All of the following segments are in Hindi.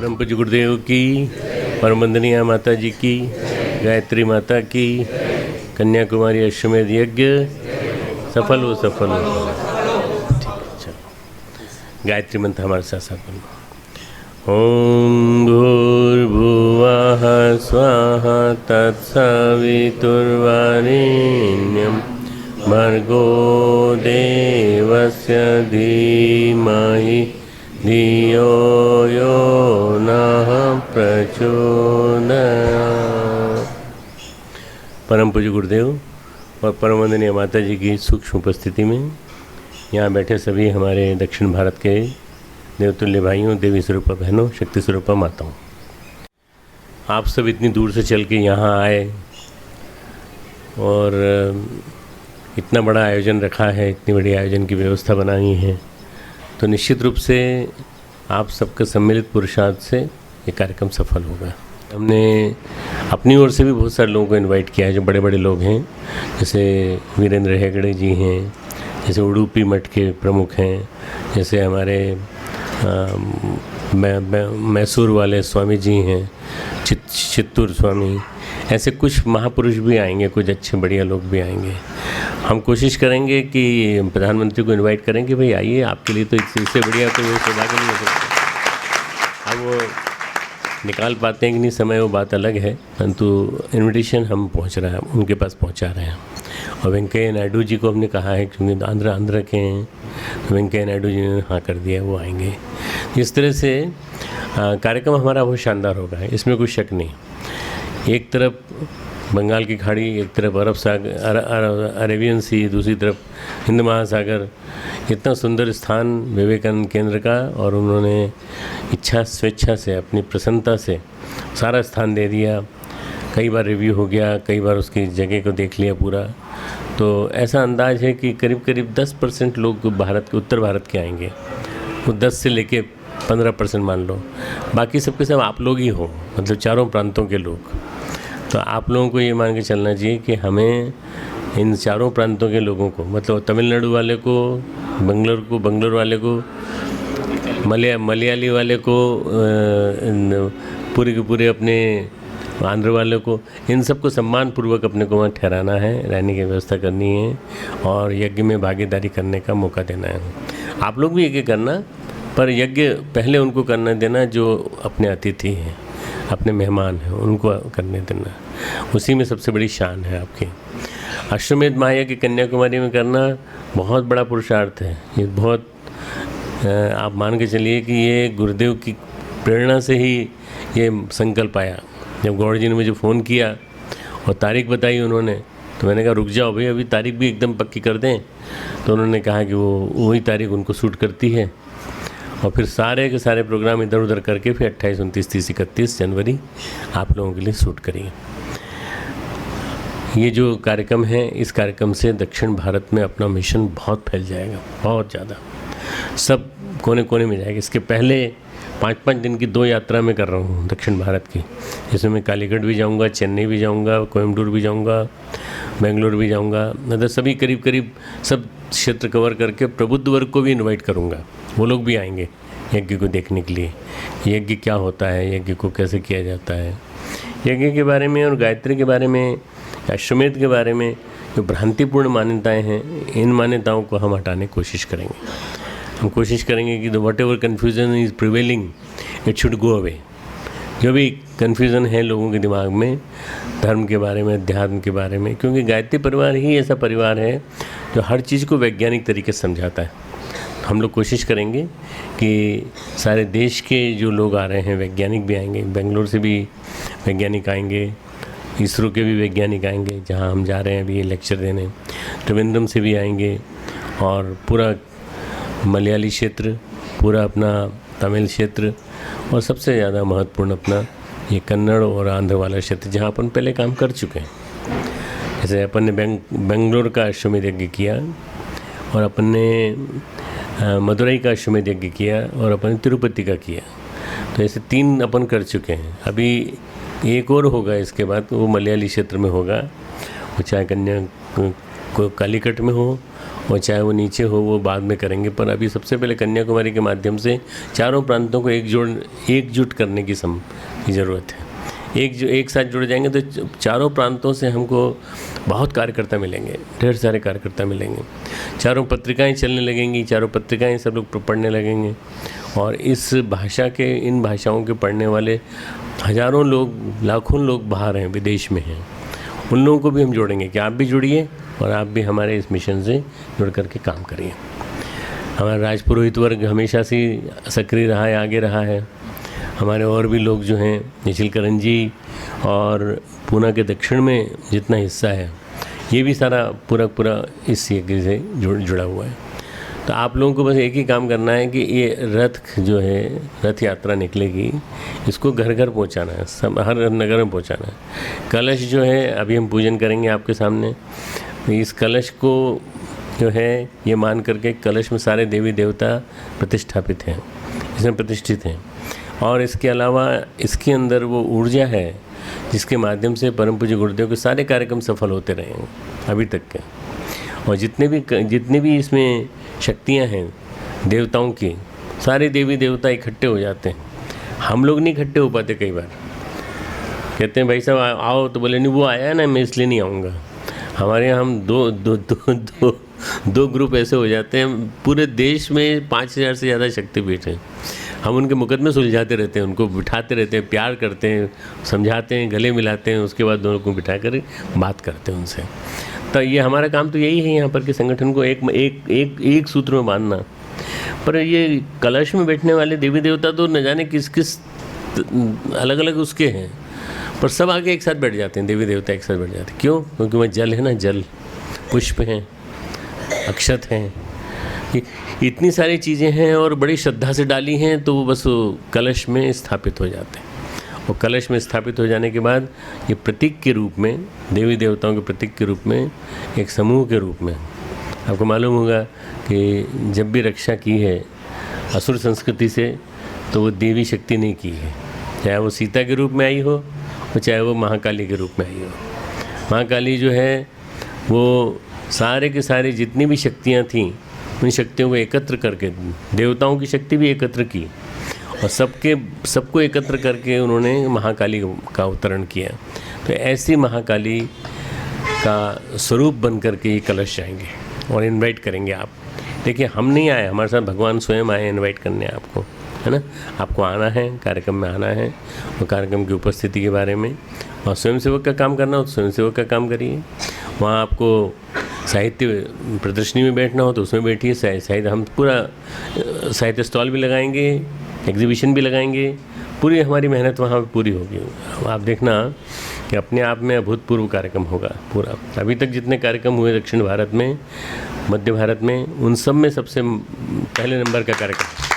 परम पूज्य गुरुदेव की, परम वंदनीय माता जी की, गायत्री माता की, कन्याकुमारी अश्वमेध यज्ञ सफल हो, सफल हो। ठीक है, चलो गायत्री मंत्र हमारे साथ साथ बोलो। ओम भूर्भुवः स्वाहा तत्सवितुर्वरेण्यं भर्गो देवस्य धीमहि धियो यो नः प्रचोदयात्। परम पूज्य गुरुदेव और परम वंदनीय माता जी की सूक्ष्म उपस्थिति में यहाँ बैठे सभी हमारे दक्षिण भारत के देवतुल्य भाइयों, देवी स्वरूपा बहनों, शक्ति स्वरूपा माताओं, आप सब इतनी दूर से चल के यहाँ आए और इतना बड़ा आयोजन रखा है, इतनी बड़ी आयोजन की व्यवस्था बनाई है, तो निश्चित रूप से आप सबके सम्मिलित पुरुषार्थ से ये कार्यक्रम सफल होगा। हमने अपनी ओर से भी बहुत सारे लोगों को इनवाइट किया है जो बड़े बड़े लोग हैं, जैसे वीरेंद्र हेगड़े जी हैं, जैसे उडुपी मठ के प्रमुख हैं, जैसे हमारे मैसूर वाले स्वामी जी हैं, चित्तूर स्वामी, ऐसे कुछ महापुरुष भी आएंगे, कुछ अच्छे बढ़िया लोग भी आएंगे। हम कोशिश करेंगे कि प्रधानमंत्री को इनवाइट करें कि भाई आइए, आपके लिए तो इससे बढ़िया तो वो सौभाग्य नहीं हो सकता। अब वो निकाल पाते हैं कि नहीं समय, वो बात अलग है, परंतु इन्विटेशन हम पहुंच रहा है, उनके पास पहुंचा रहे हैं। और वेंकैया नायडू जी को हमने कहा है, क्योंकि आंध्र के हैं, तो वेंकैया नायडू जी ने हाँ कर दिया, वो आएंगे। इस तरह से कार्यक्रम हमारा बहुत शानदार होगा, इसमें कोई शक नहीं। एक तरफ बंगाल की खाड़ी, एक तरफ अरब सागर, अरेबियन सी, दूसरी तरफ हिंद महासागर, इतना सुंदर स्थान विवेकानंद केंद्र का, और उन्होंने इच्छा स्वेच्छा से, अपनी प्रसन्नता से सारा स्थान दे दिया। कई बार रिव्यू हो गया, कई बार उसकी जगह को देख लिया पूरा। तो ऐसा अंदाज है कि करीब करीब 10% लोग भारत के, उत्तर भारत के आएंगे, वो 10 से लेके 15% मान लो, बाकी सबके सब आप लोग ही हो, मतलब चारों प्रांतों के लोग। तो आप लोगों को ये मान के चलना चाहिए कि हमें इन चारों प्रांतों के लोगों को, मतलब तमिलनाडु वाले को, बंगलोर वाले को, मलयाली वाले को, पूरे के पूरे अपने आंध्र वाले को, इन सबको सम्मान पूर्वक अपने को वहाँ ठहराना है, रहने की व्यवस्था करनी है और यज्ञ में भागीदारी करने का मौका देना है। आप लोग भी यज्ञ करना, पर यज्ञ पहले उनको करने देना जो अपने अतिथि हैं, अपने मेहमान हैं, उनको करने देना, उसी में सबसे बड़ी शान है आपकी। अश्वमेध महायज्ञ कन्याकुमारी में करना बहुत बड़ा पुरुषार्थ है। ये बहुत आप मान के चलिए कि ये गुरुदेव की प्रेरणा से ही ये संकल्प आया। जब गौड़ जी ने मुझे फ़ोन किया और तारीख बताई उन्होंने, तो मैंने कहा रुक जाओ भाई, अभी तारीख भी एकदम पक्की कर दें। तो उन्होंने कहा कि वो वही तारीख उनको सूट करती है, और फिर सारे के सारे प्रोग्राम इधर उधर करके फिर 28, 29, 30, 31 जनवरी आप लोगों के लिए शूट करेंगे। ये जो कार्यक्रम है, इस कार्यक्रम से दक्षिण भारत में अपना मिशन बहुत फैल जाएगा, बहुत ज़्यादा, सब कोने कोने में जाएगा। इसके पहले 5-5 दिन की 2 यात्रा मैं कर रहा हूँ दक्षिण भारत की, जिसमें मैं कालीगढ़ भी जाऊँगा, चेन्नई भी जाऊँगा, कोयम्बटूर भी जाऊँगा, बेंगलोर भी जाऊँगा, मतलब सभी करीब करीब सब क्षेत्र कवर करके प्रबुद्ध वर्ग को भी इनवाइट करूँगा। वो लोग भी आएंगे यज्ञ को देखने के लिए, यज्ञ क्या होता है, यज्ञ को कैसे किया जाता है, यज्ञ के बारे में और गायत्री के बारे में, अश्वमेध के बारे में जो भ्रांतिपूर्ण मान्यताएं हैं, इन मान्यताओं को हम हटाने की कोशिश करेंगे। हम कोशिश करेंगे कि what ever confusion is prevailing it should go away. जो भी कन्फ्यूज़न है लोगों के दिमाग में धर्म के बारे में, अध्यात्म के बारे में, क्योंकि गायत्री परिवार ही ऐसा परिवार है जो हर चीज़ को वैज्ञानिक तरीके से समझाता है। हम लोग कोशिश करेंगे कि सारे देश के जो लोग आ रहे हैं, वैज्ञानिक भी आएंगे, बेंगलोर से भी वैज्ञानिक आएंगे, इसरो के भी वैज्ञानिक आएंगे जहां हम जा रहे हैं अभी ये लेक्चर देने, त्रिवेंद्रम से भी आएंगे, और पूरा मलयाली क्षेत्र, पूरा अपना तमिल क्षेत्र, और सबसे ज़्यादा महत्वपूर्ण अपना ये कन्नड़ और आंध्र वाला क्षेत्र जहाँ अपन पहले काम कर चुके हैं। जैसे अपन ने बेंगलोर का अश्वमेध यज्ञ किया, और अपन ने मदुरई का अश्वमेध यज्ञ किया, और अपन ने तिरुपति का किया। तो ऐसे 3 अपन कर चुके हैं। अभी एक और होगा इसके बाद, वो मलयाली क्षेत्र में होगा, वो चाहे कोई कालीकट में हो और चाहे वो नीचे हो, वो बाद में करेंगे। पर अभी सबसे पहले कन्याकुमारी के माध्यम से चारों प्रांतों को एकजुट करने की ज़रूरत है। एक साथ जुड़ जाएंगे तो चारों प्रांतों से हमको बहुत कार्यकर्ता मिलेंगे, ढेर सारे कार्यकर्ता मिलेंगे। चारों पत्रिकाएं चलने लगेंगी, चारों पत्रिकाएं सब लोग पढ़ने लगेंगे और इस भाषा के, इन भाषाओं के पढ़ने वाले हज़ारों लोग, लाखों लोग बाहर हैं, विदेश में हैं। उन लोगों को भी हम जोड़ेंगे कि आप भी जुड़िए और आप भी हमारे इस मिशन से जुड़ करके काम करिए। हमारा राजपुरोहित वर्ग हमेशा से सक्रिय रहा है, आगे रहा है। हमारे और भी लोग जो हैं, निखिल करण जी और पूना के दक्षिण में जितना हिस्सा है, ये भी सारा पूरा इस यज्ञ से जुड़ा हुआ है। तो आप लोगों को बस एक ही काम करना है कि ये रथ जो है, रथ यात्रा निकलेगी, इसको घर घर पहुंचाना है, सब हर नगर में पहुंचाना है। कलश जो है अभी हम पूजन करेंगे आपके सामने। इस कलश को जो है ये मान करके, कलश में सारे देवी देवता प्रतिष्ठापित हैं, इसमें प्रतिष्ठित हैं। और इसके अलावा इसके अंदर वो ऊर्जा है जिसके माध्यम से परम पूज्य गुरुदेव के सारे कार्यक्रम सफल होते रहे हैं अभी तक के। और जितने भी इसमें शक्तियां हैं देवताओं की, सारे देवी देवता इकट्ठे हो जाते हैं। हम लोग नहीं इकट्ठे हो पाते, कई बार कहते हैं भाई साहब आओ, तो बोले नहीं वो आया है ना, मैं इसलिए नहीं आऊँगा। हमारे यहाँ हम दो ग्रुप ऐसे हो जाते हैं। पूरे देश में 5000 से ज़्यादा शक्तिपीठ हैं। हम उनके मुकदमे सुलझाते रहते हैं, उनको बिठाते रहते हैं, प्यार करते हैं, समझाते हैं, गले मिलाते हैं, उसके बाद दोनों को बिठा कर बात करते हैं उनसे। तो ये हमारा काम तो यही है यहाँ पर कि संगठन को एक सूत्र में बांधना। पर ये कलश में बैठने वाले देवी देवता तो न जाने किस अलग अलग उसके हैं, पर सब आगे एक साथ बैठ जाते हैं, देवी देवता एक साथ बैठ जाते हैं। क्यों? क्योंकि वह जल है ना, जल, पुष्प हैं, अक्षत हैं, इतनी सारी चीज़ें हैं और बड़ी श्रद्धा से डाली हैं, तो वो बस कलश में स्थापित हो जाते हैं। और कलश में स्थापित हो जाने के बाद ये प्रतीक के रूप में, देवी देवताओं के प्रतीक के रूप में, एक समूह के रूप में, आपको मालूम होगा कि जब भी रक्षा की है असुर संस्कृति से, तो वो देवी शक्ति ने की है। चाहे वो सीता के रूप में आई हो और चाहे वो महाकाली के रूप में आई हो। महाकाली जो है वो सारे के सारे जितनी भी शक्तियाँ थीं, उन शक्तियों को एकत्र करके, देवताओं की शक्ति भी एकत्र की और सबको एकत्र करके उन्होंने महाकाली का अवतरण किया। तो ऐसी महाकाली का स्वरूप बन करके ये कलश जाएंगे और इनवाइट करेंगे आप। देखिए हम नहीं आए, हमारे साथ भगवान स्वयं आए इनवाइट करने आपको, है ना। आपको आना है, कार्यक्रम में आना है और कार्यक्रम की उपस्थिति के बारे में, और स्वयंसेवक का काम करना हो तो स्वयंसेवक का काम करिए। वहाँ आपको साहित्य प्रदर्शनी में बैठना हो तो उसमें बैठिए। साहित्य हम पूरा साहित्य स्टॉल भी लगाएंगे, एग्जीबिशन भी लगाएंगे, पूरी हमारी मेहनत वहाँ पे पूरी होगी। आप देखना कि अपने आप में अभूतपूर्व कार्यक्रम होगा पूरा। अभी तक जितने कार्यक्रम हुए दक्षिण भारत में, मध्य भारत में, उन सब में सबसे पहले नंबर का कार्यक्रम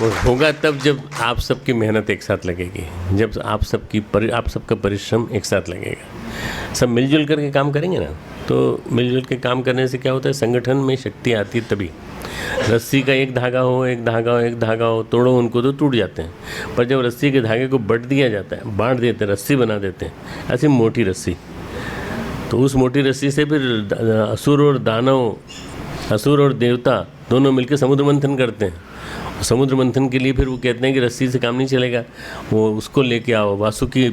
वो होगा तब जब आप सबकी मेहनत एक साथ लगेगी, जब आप सबका परिश्रम एक साथ लगेगा। सब मिलजुल करके काम करेंगे ना, तो मिलजुल के काम करने से क्या होता है, संगठन में शक्ति आती है। तभी रस्सी का एक धागा हो, तोड़ो उनको तो टूट जाते हैं, पर जब रस्सी के धागे को बांट दिया जाता है, बांट देते हैं, रस्सी बना देते हैं, ऐसी मोटी रस्सी, तो उस मोटी रस्सी से फिर असुर और देवता दोनों मिलकर समुद्र मंथन करते हैं। समुद्र मंथन के लिए फिर वो कहते हैं कि रस्सी से काम नहीं चलेगा, वो उसको लेके आओ, वासुकी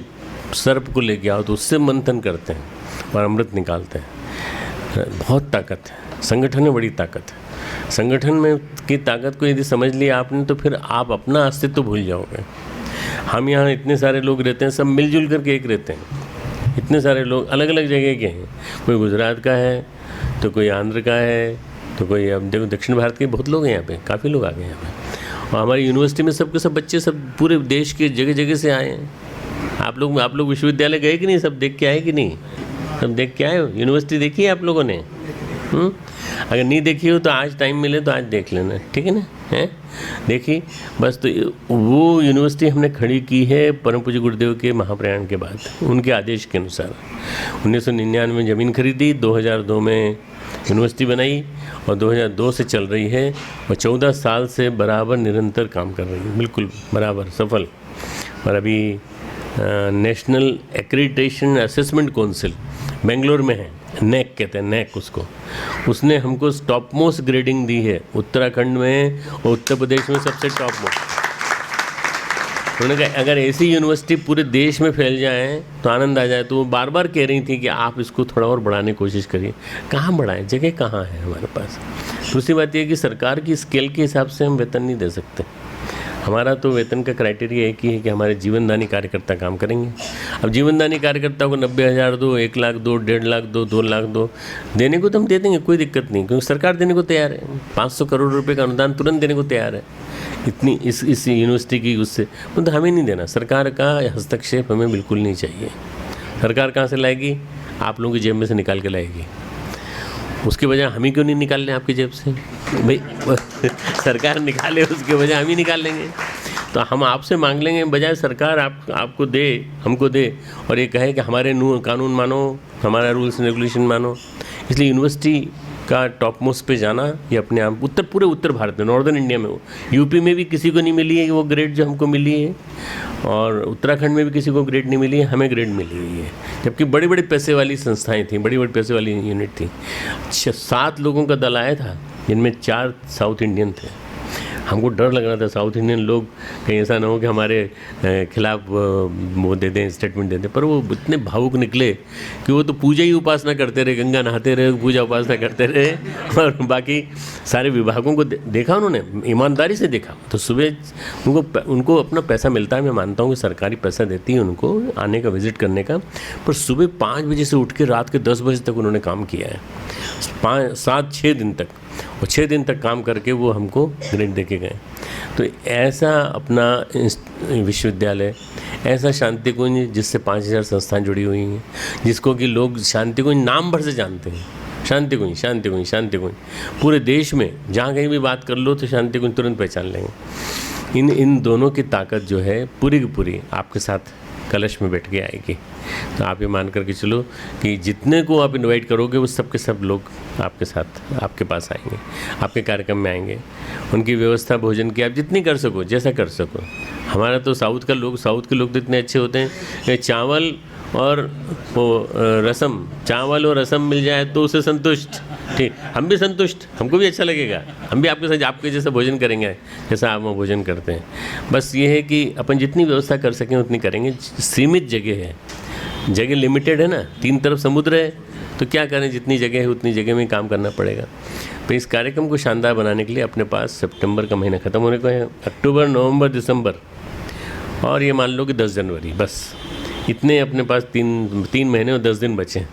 सर्प को लेके आओ, तो उससे मंथन करते हैं और अमृत निकालते हैं। बहुत ताकत है संगठन में, बड़ी ताकत है संगठन में की ताकत को यदि समझ लिया आपने, तो फिर आप अपना अस्तित्व भूल जाओगे। हम यहाँ इतने सारे लोग रहते हैं, सब मिलजुल करके एक रहते हैं। इतने सारे लोग अलग अलग जगह के हैं, कोई गुजरात का है, तो कोई आंध्र का है, तो कोई, अब देखो दक्षिण भारत के बहुत लोग हैं यहाँ पे, काफ़ी लोग आ गए यहाँ पे। और हमारी यूनिवर्सिटी में सबके सब बच्चे सब पूरे देश के जगह जगह से आए हैं। आप लोग विश्वविद्यालय गए कि नहीं? सब देख के आए कि नहीं? सब देख के आए हो? यूनिवर्सिटी देखी है आप लोगों ने? अगर नहीं देखी हो तो आज टाइम मिले तो आज देख लेना, ठीक है ना? हैं देखी बस। तो वो यूनिवर्सिटी हमने खड़ी की है परम पूज्य गुरुदेव के महाप्रयाण के बाद, उनके आदेश के अनुसार। 1999 में ज़मीन खरीदी, 2002 में यूनिवर्सिटी बनाई और 2002 से चल रही है और 14 साल से बराबर निरंतर काम कर रही है, बिल्कुल बराबर सफल। और अभी national accreditation assessment council Bangalore में है, नैक कहते हैं, नैक उसको, उसने हमको टॉप मोस्ट ग्रेडिंग दी है उत्तराखंड में और उत्तर प्रदेश में सबसे टॉप मोस्ट। उन्होंने कहा अगर ऐसी यूनिवर्सिटी पूरे देश में फैल जाए तो आनंद आ जाए। तो वो बार बार कह रही थी कि आप इसको थोड़ा और बढ़ाने की कोशिश करिए। कहाँ बढ़ाएं, जगह कहाँ है हमारे पास। दूसरी बात यह कि सरकार की स्केल के हिसाब से हम वेतन नहीं दे सकते। हमारा तो वेतन का क्राइटेरिया एक ही है कि हमारे जीवनदानी कार्यकर्ता काम करेंगे। अब जीवनदानी कार्यकर्ता को 90,000 दो, 1 लाख दो, 1.5 लाख दो, 2 लाख दो, देने को तो हम दे देंगे, कोई दिक्कत नहीं, क्योंकि सरकार देने को तैयार है। 500 करोड़ रुपए का अनुदान तुरंत देने को तैयार है इतनी इस यूनिवर्सिटी की उससे। तो हमें नहीं देना, सरकार का हस्तक्षेप हमें बिल्कुल नहीं चाहिए। सरकार कहाँ से लाएगी? आप लोगों की जेब में से निकाल के लाएगी। उसके बजाय हम ही क्यों नहीं निकाल लें आपकी जेब से? भाई सरकार निकाले, उसके बजाय हम ही निकाल लेंगे। तो हम आपसे मांग लेंगे, बजाय सरकार आपको दे, हमको दे और ये कहे कि हमारे कानून मानो, हमारा रूल्स एंड रेगुलेशन मानो। इसलिए यूनिवर्सिटी का टॉप मोस्ट पे जाना ये अपने आप पूरे उत्तर भारत में, नॉर्दर्न इंडिया में, यूपी में भी किसी को नहीं मिली है वो ग्रेड जो हमको मिली है, और उत्तराखंड में भी किसी को ग्रेड नहीं मिली है, हमें ग्रेड मिली हुई है। जबकि बड़े बड़े पैसे वाली संस्थाएं थी, बड़ी बड़ी पैसे वाली यूनिट थी। 7 लोगों का दल आया था जिनमें 4 साउथ इंडियन थे। हमको डर लग रहा था साउथ इंडियन लोग कहीं ऐसा ना हो कि हमारे खिलाफ वो दे दें, स्टेटमेंट दे दें। पर वो इतने भावुक निकले कि वो तो पूजा ही उपासना करते रहे, गंगा नहाते रहे, पूजा उपासना करते रहे, और बाकी सारे विभागों को देखा उन्होंने, ईमानदारी से देखा। तो सुबह उनको अपना पैसा मिलता है, मैं मानता हूँ कि सरकारी पैसा देती है उनको आने का, विजिट करने का, पर सुबह 5 बजे से उठ के रात के 10 बजे तक उन्होंने काम किया है, 6 दिन तक, और 6 दिन तक काम करके वो हमको ग्रेड दे के गए। तो ऐसा अपना विश्वविद्यालय, ऐसा शांति कुंज जिससे 5000 संस्थाएं जुड़ी हुई हैं, जिसको कि लोग शांति कुंज नाम भर से जानते हैं। शांति कुंज, शांति कुंज, शांति कुंज, पूरे देश में जहाँ कहीं भी बात कर लो तो शांति कुंज तुरंत पहचान लेंगे। इन दोनों की ताकत जो है पूरी की पूरी आपके साथ कलश में बैठ के आएगी। तो आप ये मान करके चलो कि जितने को आप इनवाइट करोगे वो सब के सब लोग आपके साथ, आपके पास आएंगे, आपके कार्यक्रम में आएंगे। उनकी व्यवस्था भोजन की आप जितनी कर सको, जैसा कर सको। हमारा तो साउथ के लोग तो इतने अच्छे होते हैं कि चावल और वो रसम, चावल और रसम मिल जाए तो उसे संतुष्ट। ठीक, हम भी संतुष्ट, हमको भी अच्छा लगेगा, हम भी आपके साथ आपके जैसा भोजन करेंगे जैसा आप भोजन करते हैं। बस ये है कि अपन जितनी व्यवस्था कर सकें उतनी करेंगे। सीमित जगह है, जगह लिमिटेड है ना, 3 तरफ समुद्र है, तो क्या करें, जितनी जगह है उतनी जगह में काम करना पड़ेगा। तो इस कार्यक्रम को शानदार बनाने के लिए अपने पास सितंबर का महीना ख़त्म होने को है, अक्टूबर, नवंबर, दिसंबर और ये मान लो कि 10 जनवरी, बस इतने अपने पास 3 महीने और 10 दिन बचे।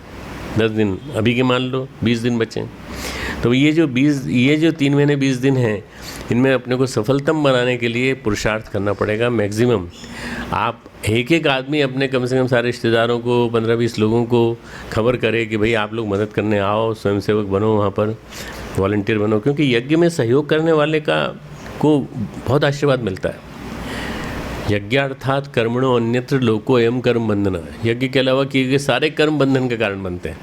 10 दिन अभी के मान लो, 20 दिन बचे। तो ये जो 3 महीने 20 दिन हैं, इनमें अपने को सफलतम बनाने के लिए पुरुषार्थ करना पड़ेगा मैक्सिमम। आप एक आदमी अपने कम से कम सारे रिश्तेदारों को, 15-20 लोगों को खबर करे कि भाई आप लोग मदद करने आओ, स्वयंसेवक बनो, वहाँ पर वॉलंटियर बनो, क्योंकि यज्ञ में सहयोग करने वाले को बहुत आशीर्वाद मिलता है। यज्ञार्थात कर्मणो अन्यत्र लोको एवं कर्म बंधन। यज्ञ के अलावा किए गए सारे कर्म बंधन के कारण बनते हैं।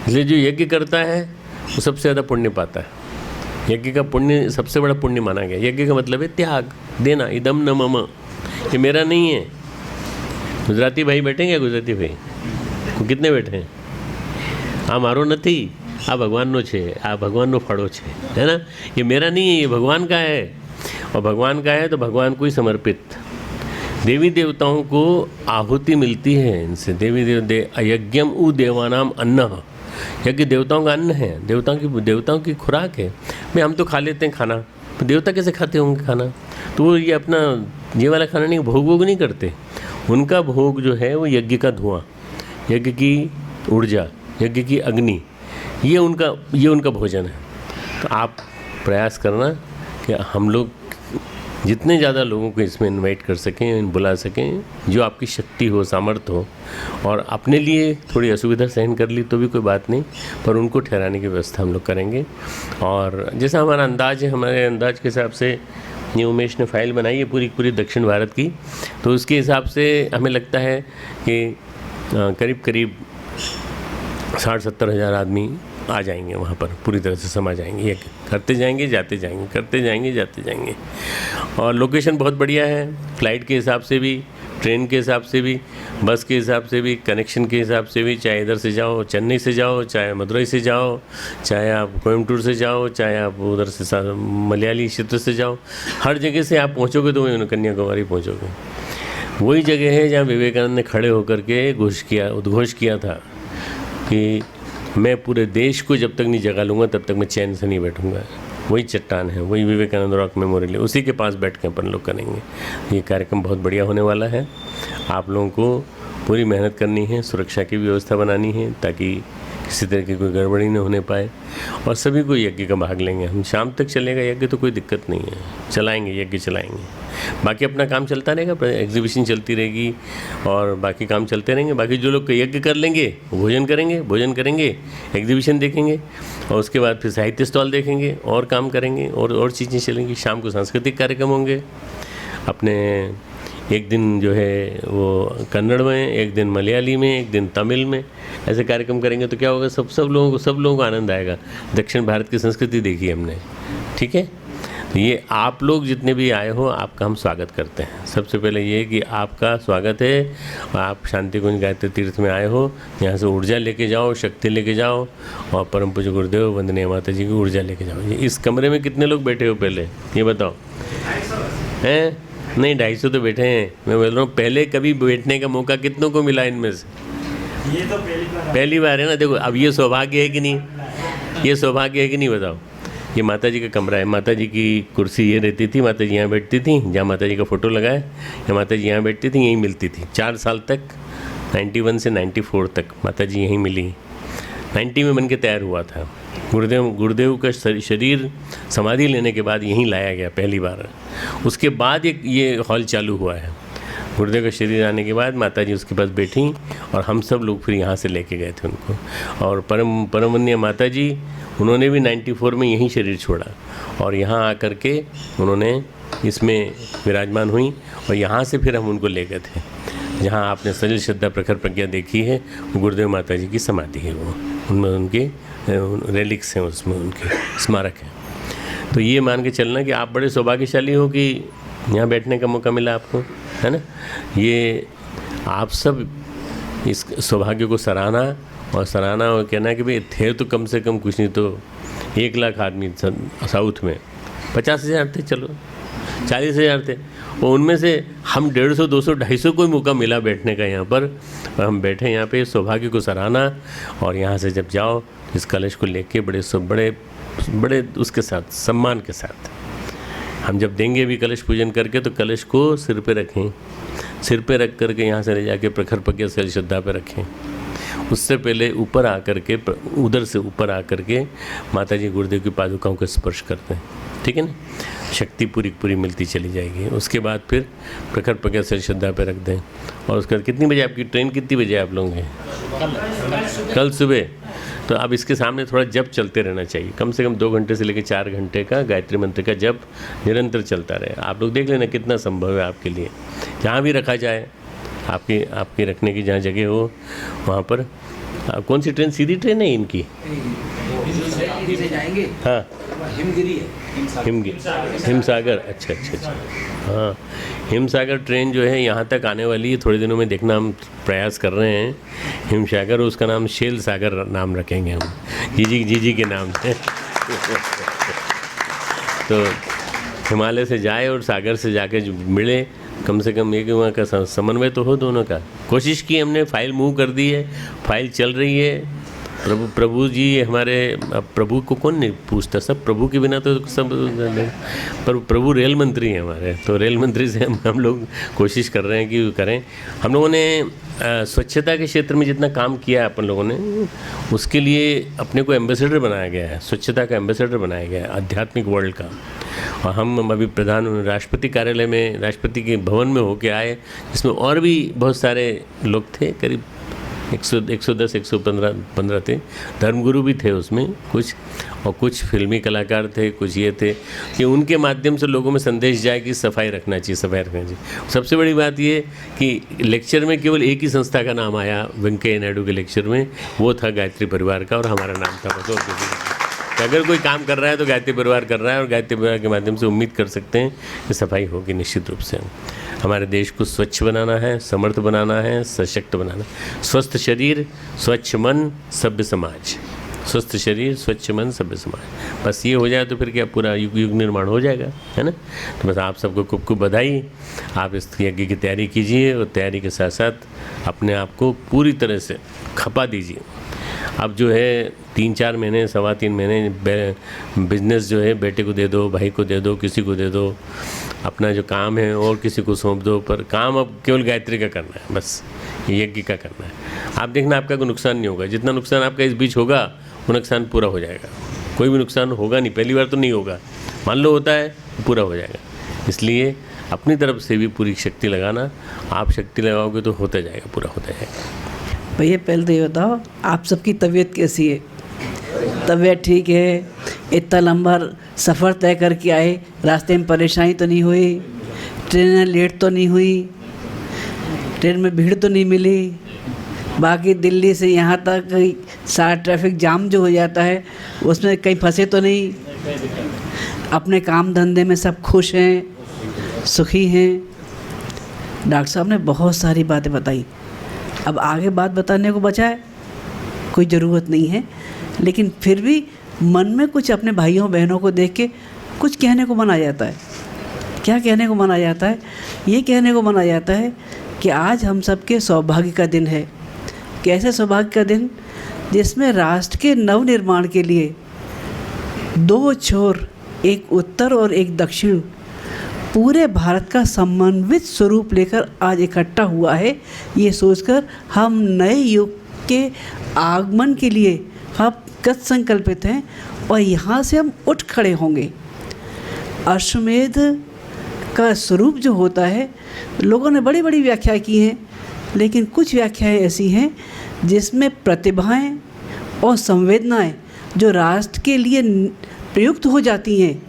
इसलिए जो यज्ञ करता है वो सबसे ज़्यादा पुण्य पाता है। यज्ञ का पुण्य सबसे बड़ा पुण्य माना गया। यज्ञ का मतलब है त्याग देना, इदम न मम, ये मेरा नहीं है। गुजराती भाई बैठे क्या? गुजराती भाई कितने बैठे हैं? आ मारो નથી, आ भगवानનો છે, आ भगवानનો ફાળો છે, है ना। ये मेरा नहीं है, ये भगवान का है, और भगवान का है तो भगवान को ही समर्पित। देवी देवताओं को आहुति मिलती है इनसे। यज्ञम उ देवानाम अन्न, यज्ञ देवताओं का अन्न है, देवताओं की खुराक है। मैं हम तो खा लेते हैं खाना, तो देवता कैसे खाते होंगे खाना? तो वो ये अपना ये वाला खाना नहीं, भोग नहीं करते। उनका भोग जो है वो यज्ञ का धुआं, यज्ञ की ऊर्जा, यज्ञ की अग्नि, ये उनका भोजन है। तो आप प्रयास करना कि हम लोग जितने ज़्यादा लोगों को इसमें इनवाइट कर सकें, बुला सकें, जो आपकी शक्ति हो, सामर्थ्य हो। और अपने लिए थोड़ी असुविधा सहन कर ली तो भी कोई बात नहीं, पर उनको ठहराने की व्यवस्था हम लोग करेंगे। और जैसा हमारा अंदाज है, हमारे अंदाज के हिसाब से ये उमेश ने फाइल बनाई है पूरी दक्षिण भारत की, तो उसके हिसाब से हमें लगता है कि करीब 60-70 हज़ार आदमी आ जाएंगे वहाँ पर, पूरी तरह से समा जाएंगे। ये करते जाएंगे, जाते जाएंगे, करते जाएंगे, जाते जाएंगे। और लोकेशन बहुत बढ़िया है, फ़्लाइट के हिसाब से भी ट्रेन के हिसाब से भी, बस के हिसाब से भी, कनेक्शन के हिसाब से भी, चाहे इधर से जाओ चेन्नई से जाओ, चाहे मदुरई से जाओ, चाहे आप कोयम्बटूर से जाओ, चाहे आप उधर से मलयाली क्षेत्र से जाओ, हर जगह से आप पहुँचोगे तो वही कन्याकुमारी पहुँचोगे। वही जगह है जहाँ विवेकानंद ने खड़े होकर के उद्घोष किया था कि मैं पूरे देश को जब तक नहीं जगा लूँगा तब तक मैं चैन से नहीं बैठूँगा। वही चट्टान है, वही विवेकानंद रॉक मेमोरियल है, उसी के पास बैठ के अपन लोग करेंगे। ये कार्यक्रम बहुत बढ़िया होने वाला है। आप लोगों को पूरी मेहनत करनी है, सुरक्षा की व्यवस्था बनानी है ताकि किसी तरह की कोई गड़बड़ी न होने पाए, और सभी को यज्ञ का भाग लेंगे हम। शाम तक चलेगा यज्ञ तो कोई दिक्कत नहीं है, चलाएंगे यज्ञ चलाएंगे। बाकी अपना काम चलता रहेगा, एग्जीबिशन चलती रहेगी और बाकी काम चलते रहेंगे। बाकी जो लोग यज्ञ कर लेंगे वो भोजन करेंगे, एग्जीबिशन देखेंगे और उसके बाद फिर साहित्य स्टॉल देखेंगे और काम करेंगे और चीज़ें चलेंगी। शाम को सांस्कृतिक कार्यक्रम होंगे अपने, एक दिन जो है वो कन्नड़ में, एक दिन मलयाली में, एक दिन तमिल में, ऐसे कार्यक्रम करेंगे तो क्या होगा, सब लोगों को आनंद आएगा। दक्षिण भारत की संस्कृति देखी हमने, ठीक है। तो ये आप लोग जितने भी आए हो आपका हम स्वागत करते हैं। सबसे पहले ये कि आपका स्वागत है, आप शांति कुंज गायत्री तीर्थ में आए हो, यहाँ से ऊर्जा लेके जाओ, शक्ति लेके जाओ और परम पूज्य गुरुदेव वंदनीय माता जी की ऊर्जा लेके जाओ। इस कमरे में कितने लोग बैठे हो पहले ये बताओ? हैं? नहीं, 250 तो बैठे हैं। मैं बोल रहा हूँ पहले कभी बैठने का मौका कितनों को मिला इनमें से? ये तो पहली बार है ना। देखो अब ये सौभाग्य है कि नहीं, ये सौभाग्य है कि नहीं बताओ? ये माता जी का कमरा है, माता जी की कुर्सी ये रहती थी, माता जी यहाँ बैठती थी, जहाँ माता जी का फ़ोटो लगा है, या माता जी यहाँ बैठती थी, यहीं मिलती थी 4 साल तक, 91 से 94 तक माता जी यहीं मिली। 90 में बन के तैयार हुआ था। गुरुदेव का शरीर समाधि लेने के बाद यहीं लाया गया पहली बार। उसके बाद ये हॉल चालू हुआ है। गुरुदेव का शरीर आने के बाद माता जी उसके पास बैठी और हम सब लोग फिर यहाँ से लेके गए थे उनको। और परम वंदनीय माता जी, उन्होंने भी 94 में यहीं शरीर छोड़ा और यहाँ आकर के उन्होंने इसमें विराजमान हुई और यहाँ से फिर हम उनको ले गए थे। जहाँ आपने सजल श्रद्धा प्रखर प्रज्ञा देखी है, गुरुदेव माता जी की समाधि है, वो उनमें उनके रेलिक्स हैं, उसमें उनके स्मारक हैं। तो ये मान के चलना कि आप बड़े सौभाग्यशाली हो कि यहाँ बैठने का मौका मिला आपको, है ना। ये आप सब इस सौभाग्य को सराहना और कहना कि भाई थे तो कम से कम कुछ नहीं तो 1 लाख आदमी साउथ में, 50,000 थे, चलो 40,000 थे, और उनमें से हम 150, 200, 250 को ही मौका मिला बैठने का यहाँ पर, और हम बैठे यहाँ पे। सौभाग्य को सराहना। और यहाँ से जब जाओ इस कलश को लेके बड़े उसके साथ, सम्मान के साथ हम जब देंगे भी कलश पूजन करके, तो कलश को सिर पे रखें, सिर पे रख करके यहाँ से ले जाके प्रखर प्रज्ञा से श्रद्धा पे रखें। उससे पहले ऊपर आकर के, उधर से ऊपर आकर के माता जी गुरुदेव की पादुकाओं को स्पर्श करते हैं, ठीक है ना। शक्ति पूरी मिलती चली जाएगी। उसके बाद फिर प्रखर प्रज्ञा से श्रद्धा पे रख दें। और उसके बाद कितनी बजे आपकी ट्रेन, कितनी बजे आप लोग हैं? कल सुबह। तो अब इसके सामने थोड़ा जप चलते रहना चाहिए, कम से कम 2 घंटे से लेकर 4 घंटे का गायत्री मंत्र का जप निरंतर चलता रहे। आप लोग देख लेना कितना संभव है आपके लिए। जहाँ भी रखा जाए, आपकी रखने की जहाँ जगह हो वहाँ पर। कौन सी ट्रेन, सीधी ट्रेन है इनकी? हाँ, हिमसागर। अच्छा। हाँ, हिमसागर ट्रेन जो है यहाँ तक आने वाली है, थोड़े दिनों में देखना हम प्रयास कर रहे हैं। हिमसागर, उसका नाम शेल सागर नाम रखेंगे हम, जीजी के नाम से। तो हिमालय से जाए और सागर से जाके जो मिले, कम से कम एक वहाँ का समन्वय तो हो दोनों का। कोशिश की हमने, फाइल मूव कर दी है, फाइल चल रही है। प्रभु जी हमारे, प्रभु को कौन नहीं पूछता, सब प्रभु के बिना तो सब, पर प्रभु रेल मंत्री हैं हमारे, तो रेल मंत्री से हम लोग कोशिश कर रहे हैं कि करें। हम लोगों ने स्वच्छता के क्षेत्र में जितना काम किया है अपन लोगों ने, उसके लिए अपने को एम्बेसडर बनाया गया है, स्वच्छता का एम्बेसडर बनाया गया है आध्यात्मिक वर्ल्ड का। और हम अभी राष्ट्रपति कार्यालय में, राष्ट्रपति के भवन में होके आए, जिसमें और भी बहुत सारे लोग थे, करीब 110, 115 थे। धर्मगुरु भी थे उसमें कुछ, और कुछ फिल्मी कलाकार थे, कुछ ये थे कि उनके माध्यम से लोगों में संदेश जाए कि सफाई रखना चाहिए, सफाई रखना चाहिए। सबसे बड़ी बात ये कि लेक्चर में केवल एक ही संस्था का नाम आया वेंकैया नायडू के लेक्चर में, वो था गायत्री परिवार का, और हमारा नाम था। बस और अगर कोई काम कर रहा है तो गायत्री परिवार कर रहा है, और गायत्री परिवार के माध्यम से उम्मीद कर सकते हैं कि सफाई होगी निश्चित रूप से। हमारे देश को स्वच्छ बनाना है, समर्थ बनाना है, सशक्त बनाना है। स्वस्थ शरीर, स्वच्छ मन, सभ्य समाज। स्वस्थ शरीर, स्वच्छ मन, सभ्य समाज, बस ये हो जाए तो फिर क्या पूरा युग युग निर्माण हो जाएगा, है ना। तो बस आप सबको खूब खूब बधाई। आप इस यज्ञ की तैयारी कीजिए और तैयारी के साथ साथ अपने आप को पूरी तरह से खपा दीजिए। अब जो है 3-4 महीने, 3.25 महीने बिजनेस जो है बेटे को दे दो, भाई को दे दो, किसी को दे दो, अपना जो काम है और किसी को सौंप दो, पर काम अब केवल गायत्री का करना है, बस यज्ञ का करना है। आप देखना आपका कोई नुकसान नहीं होगा। जितना नुकसान आपका इस बीच होगा वो नुकसान पूरा हो जाएगा। कोई भी नुकसान होगा नहीं, पहली बार तो नहीं होगा, मान लो होता है पूरा हो जाएगा। इसलिए अपनी तरफ से भी पूरी शक्ति लगाना। आप शक्ति लगाओगे तो होता जाएगा, पूरा होता जाएगा। भैया पहले तो ये बताओ आप सबकी तबीयत कैसी है? तबीयत ठीक है? इतना लंबा सफ़र तय करके आए, रास्ते में परेशानी तो नहीं हुई? ट्रेन लेट तो नहीं हुई? ट्रेन में भीड़ तो नहीं मिली? बाकी दिल्ली से यहाँ तक सारा ट्रैफिक जाम जो हो जाता है उसमें कहीं फंसे तो नहीं? अपने काम धंधे में सब खुश हैं, सुखी हैं? डॉक्टर साहब ने बहुत सारी बातें बताई। अब आगे बात बताने को बचा है, कोई ज़रूरत नहीं है, लेकिन फिर भी मन में कुछ अपने भाइयों बहनों को देख के कुछ कहने को मन आ जाता है। क्या कहने को मन आ जाता है? ये कहने को मन आ जाता है कि आज हम सबके सौभाग्य का दिन है। कैसे सौभाग्य का दिन? जिसमें राष्ट्र के नवनिर्माण के लिए 2 छोर, एक उत्तर और एक दक्षिण, पूरे भारत का समन्वित स्वरूप लेकर आज इकट्ठा हुआ है। ये सोचकर हम नए युग के आगमन के लिए हम कृत संकल्पित हैं और यहाँ से हम उठ खड़े होंगे। अश्वमेध का स्वरूप जो होता है, लोगों ने बड़ी बड़ी व्याख्या की हैं, लेकिन कुछ व्याख्याएं ऐसी हैं जिसमें प्रतिभाएं और संवेदनाएं जो राष्ट्र के लिए प्रयुक्त हो जाती हैं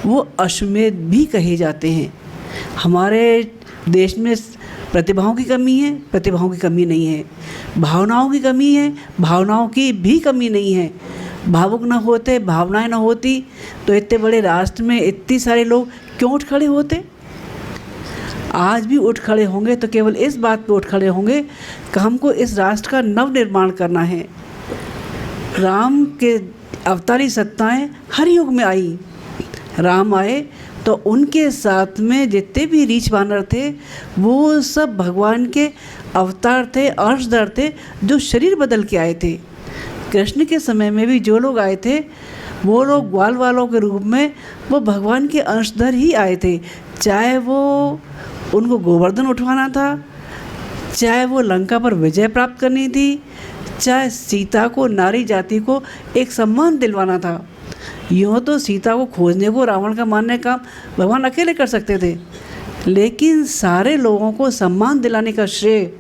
वो अश्वमेध भी कहे जाते हैं। हमारे देश में प्रतिभाओं की कमी है, प्रतिभाओं की कमी नहीं है। भावनाओं की कमी है, भावनाओं की भी कमी नहीं है। भावुक न होते, भावनाएं न होती तो इतने बड़े राष्ट्र में इतने सारे लोग क्यों उठ खड़े होते? आज भी उठ खड़े होंगे तो केवल इस बात पे उठ खड़े होंगे कि हमको इस राष्ट्र का नव निर्माण करना है। राम के अवतारी सत्ताएं हर युग में आई। राम आए तो उनके साथ में जितने भी रीछ बानर थे वो सब भगवान के अवतार थे, अंशधर थे, जो शरीर बदल के आए थे। कृष्ण के समय में भी जो लोग आए थे वो लोग ग्वाल वालों के रूप में वो भगवान के अंशधर ही आए थे। चाहे वो उनको गोवर्धन उठवाना था, चाहे वो लंका पर विजय प्राप्त करनी थी, चाहे सीता को, नारी जाति को एक सम्मान दिलवाना था। यूँ तो सीता को खोजने को, रावण का मारने का भगवान अकेले कर सकते थे, लेकिन सारे लोगों को सम्मान दिलाने का श्रेय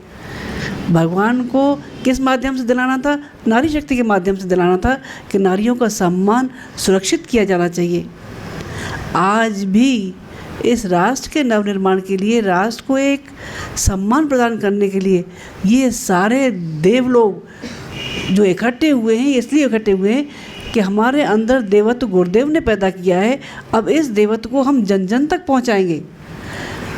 भगवान को किस माध्यम से दिलाना था? नारी शक्ति के माध्यम से दिलाना था कि नारियों का सम्मान सुरक्षित किया जाना चाहिए। आज भी इस राष्ट्र के नवनिर्माण के लिए, राष्ट्र को एक सम्मान प्रदान करने के लिए ये सारे देव लोग जो इकट्ठे हुए हैं, इसलिए इकट्ठे हुए हैं कि हमारे अंदर देवत्व गुरुदेव ने पैदा किया है। अब इस देवत्व को हम जन जन तक पहुंचाएंगे।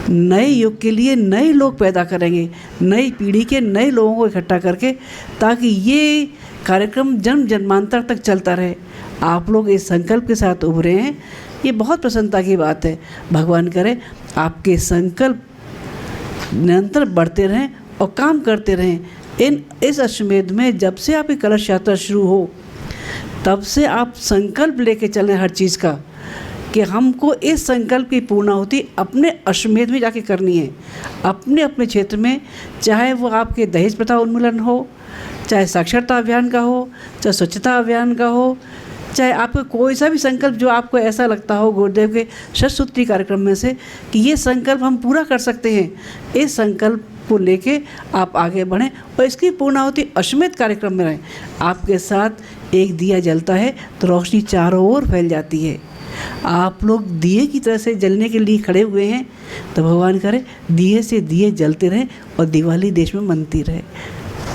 नए युग के लिए नए लोग पैदा करेंगे, नई पीढ़ी के नए लोगों को इकट्ठा करके, ताकि ये कार्यक्रम जन्म जन्मांतर तक चलता रहे। आप लोग इस संकल्प के साथ उभरे हैं, ये बहुत प्रसन्नता की बात है। भगवान करे आपके संकल्प निरंतर बढ़ते रहें और काम करते रहें। इस अश्वमेध में जब से आपकी कलश यात्रा शुरू हो तब से आप संकल्प लेके चलें हर चीज़ का, कि हमको इस संकल्प की पूर्णाहुति अपने अश्वमेध में जाके करनी है। अपने अपने क्षेत्र में, चाहे वो आपके दहेज प्रथा उन्मूलन हो, चाहे साक्षरता अभियान का हो, चाहे स्वच्छता अभियान का हो, चाहे आपका कोई सा भी संकल्प जो आपको ऐसा लगता हो गुरुदेव के शतसूत्री कार्यक्रम में से कि ये संकल्प हम पूरा कर सकते हैं, इस संकल्प को लेके आप आगे बढ़ें और इसकी पूर्णाहुति अश्वमेध कार्यक्रम में रहें। आपके साथ एक दिया जलता है तो रोशनी चारों ओर फैल जाती है। आप लोग दिए की तरह से जलने के लिए खड़े हुए हैं, तो भगवान करे दिए से दिए जलते रहें और दिवाली देश में मनती रहे।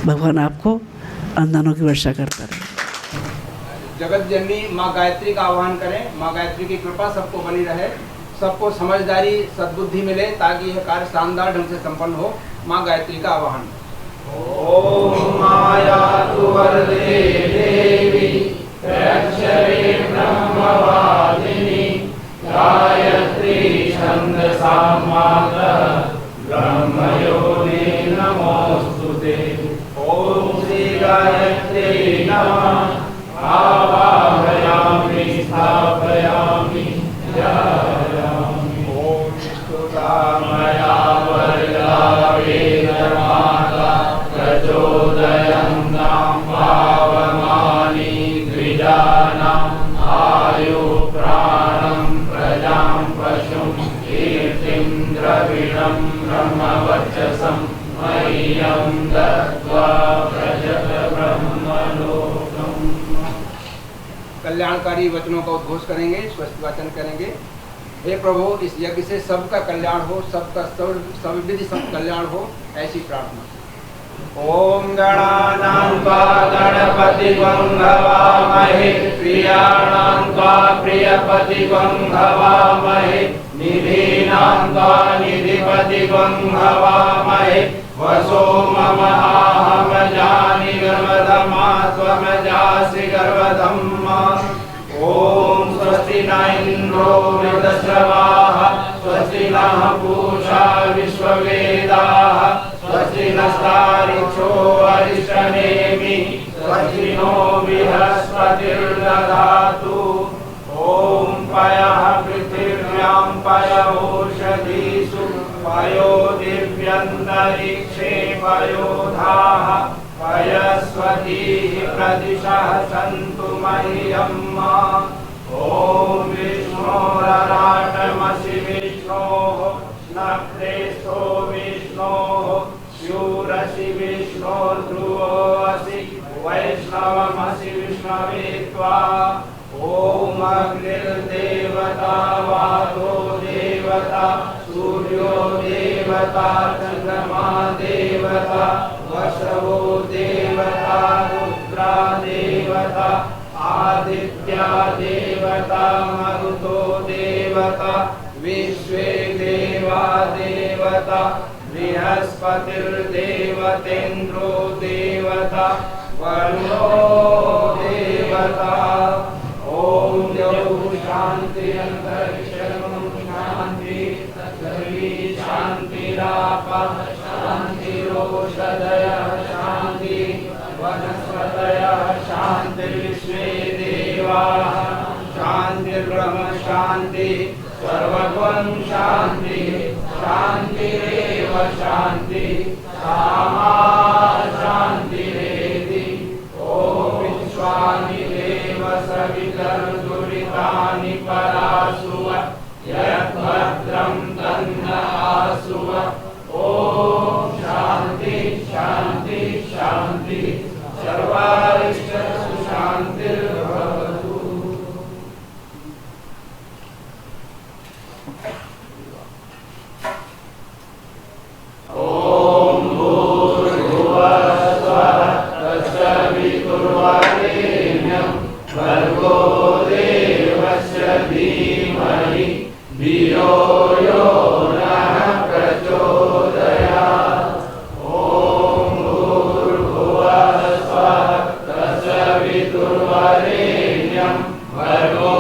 भगवान आपको अनुदानों की वर्षा करता रहे। जगत जननी माँ गायत्री का आह्वान करें। माँ गायत्री की कृपा सबको बनी रहे। सबको समझदारी सद्बुद्धि मिले ताकि यह कार्य शानदार ढंग से संपन्न हो। माँ गायत्री का आवाहन। ओम मायातु वरदे देवी प्रक्षरे ब्रह्मवादिनी गायत्री छन्दसा मातः ब्रह्मयोनि नमोस्तुते। ओम श्री गायत्री नमः। आवाहयामि स्थापयामि ध्यायामि। ओम स्तुतामया वरदा वेदमाता प्रचोदयन्तां पावमानि द्विजानाम् आयु प्राणं प्रजां पशुं कीर्तिं द्रविणं ब्रह्मवर्चसं मह्यं दत्त्वा व्रजत ब्रह्मलोकम्। कल्याणकारी वचनों का उद्घोष करेंगे, स्वस्थ वाचन करेंगे। हे प्रभु, इस यज्ञ से सबका कल्याण हो, सबका सर्वविधि सब कल्याण हो, ऐसी प्रार्थना। ओम गणानां त्वा गणपतिं हवामहे प्रियाणां त्वा प्रियपतिं हवामहे निधीनां त्वा निधिपतिं हवामहे वसो मम आहम जानि गर्भधमा त्वमजासि गर्भधम्मा। ओम स्वस्ति न इंद्रो वृद्धश्रवाः स्वस्ति नः पूषा विश्ववेदाः स्वस्ति नस्तारिक्षो अरिष्टनेमि स्वस्ति नो बृहस्पतिर्दधातु। ओम पयः पृथिव्यां पयोषधीषु पयो दिव्यन्तरिक्षे पयोधाः पयस्वतीः प्रदिशः सन्तु मह्यम्। ओम विष्णोरराटमसि विष्णोः नप्रेस्थो विष्णोः शूरसि विष्णो ध्रुवोऽसि वैष्णवमसि विष्णवे त्वा। ओम अग्निर्देवता वातो देवता सूर्यो देवता चन्द्रमा देवता वसवो देवता रुद्रा देवता आदित्या देवता मरुतो देवता विश्वे देवा देवता बृहस्पतिर्देवतेन्द्रो देवता वरुणो देवता। ओम द्यौः शान्ति अन्तरिक्षं शान्ति पृथिवी शान्तिरापः शान्तिरोषधयः शान्ति वनस्पतयः शान्तिर्विश्वे देवाः शान्तिर्ब्रह्म शान्ति सर्वगुण शान्ति शान्तिरेव शान्ति सामा शान्तिरेधि। ओम विश्वानि देव सवितर्दुरितानि परासुव यद्भद्रं तन्न आसुव। ओम शान्ति शान्ति शान्ति सर्वारिष्टसु शान्तिर्भवतु। ओम भूर्भुवः स्वः तत्सवितुर्वरेण्यं भर्गो देवस्य धीमहि धियो यो नः प्रचोदयात्। ओम भूर्भुवः स्वः तत्सवितुर्वरेण्यं भर्गो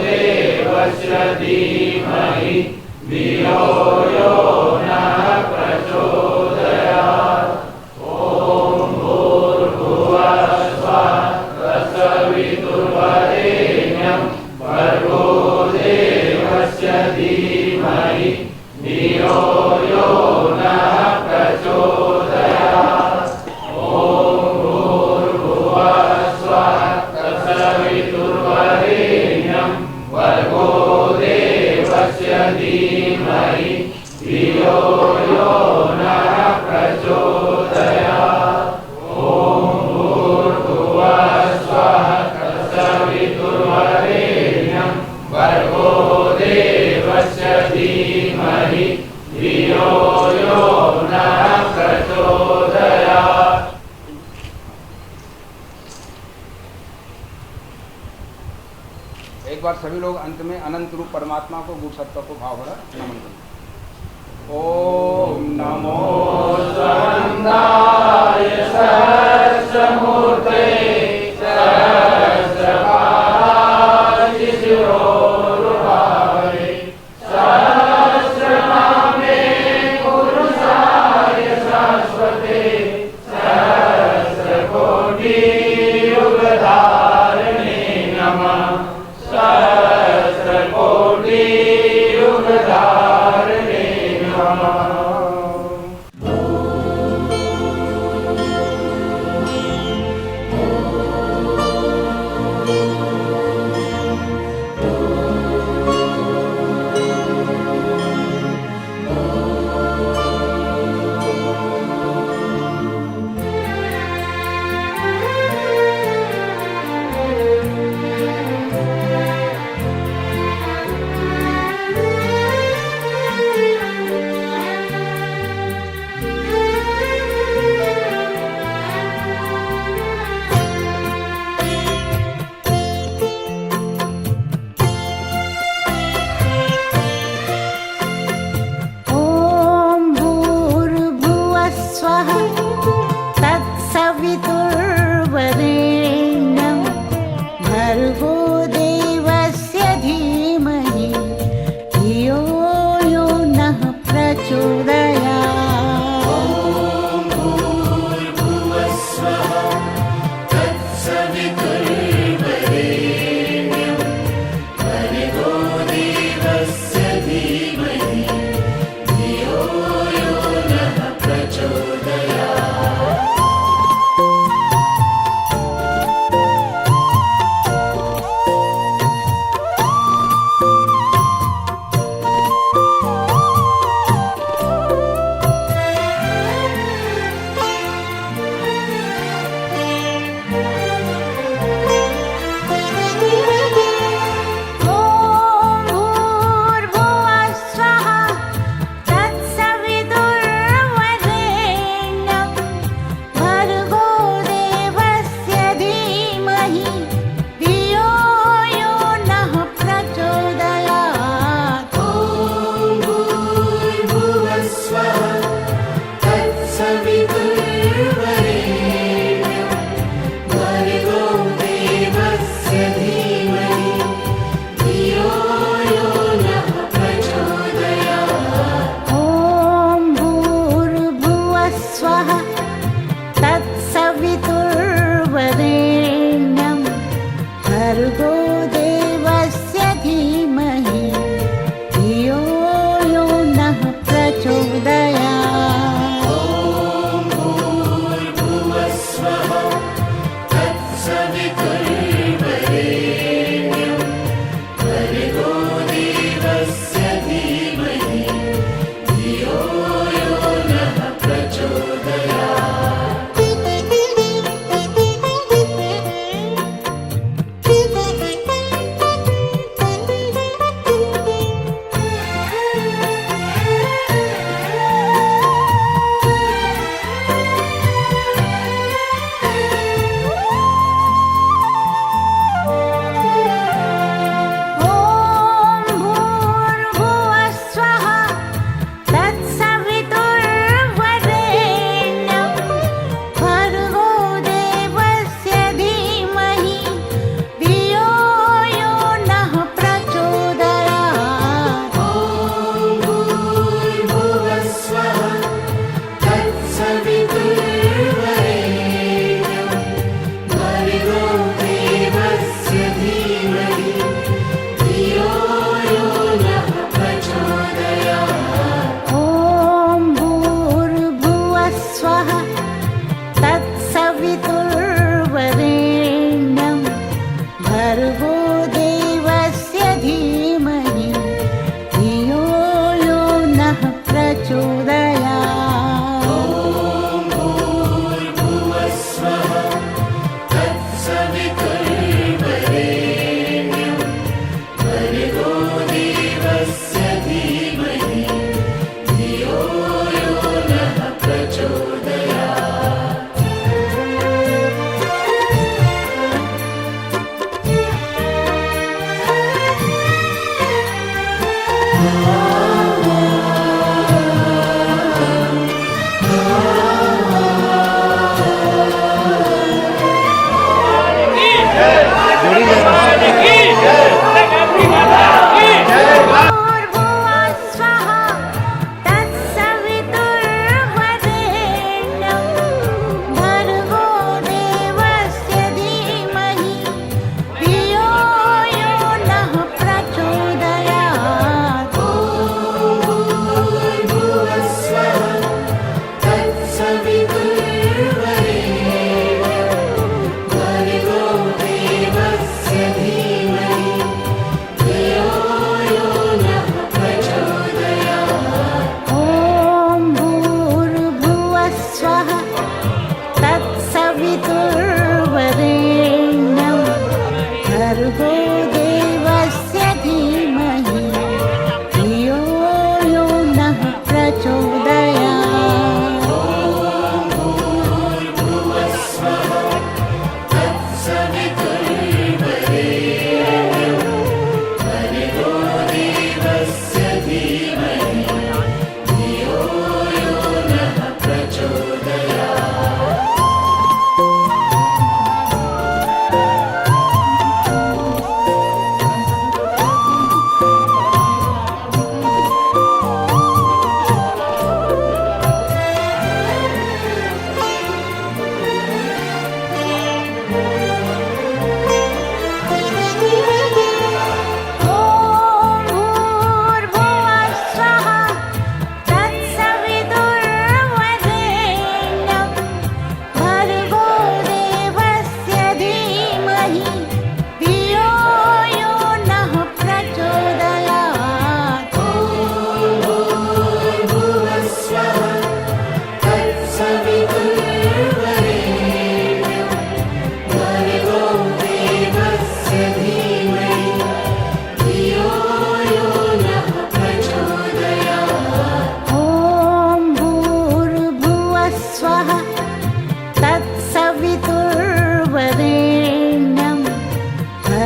देवस्य धीमहि धियो यो नः प्रचोदयात्। ओम भूर्भुवः स्वः तत्सवितुर्वरेण्यं भर्गो देवस्य धीमहि धियो यो नः प्रचोदयात्। ओम भूर्भुवः स्वः तत्सवितुर्वरेण्यं भर्गो देवस्य धीमहि धियो यो नः प्रचोदयात्। ओम भूर्भुवः स्वः तत्सवितुर्वरेण्यं भर्गो देवस्य धीमहि धियो यो नः प्रचोदयात्। एक बार सभी लोग अंत में अनंत रूप परमात्मा को गुरु सत्ता को भाव भरा नमन करें। ओम नमो सनंदाय सहस्रमूर्ते सहस्रपादाय शिरोरुहाय सहस्रनामे पुरुषाय शाश्वते सहस्रकोटि युगधारिणे नमः सहस्रकोटि युगधारिणे नमः।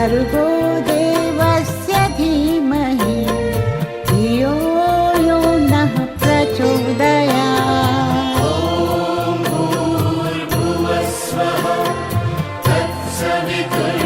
भर्गो देवस्य धीमहि धियो यो नः प्रचोदयात्। भूर्भुवस्वः तत्सवितुर्वरेण्यम्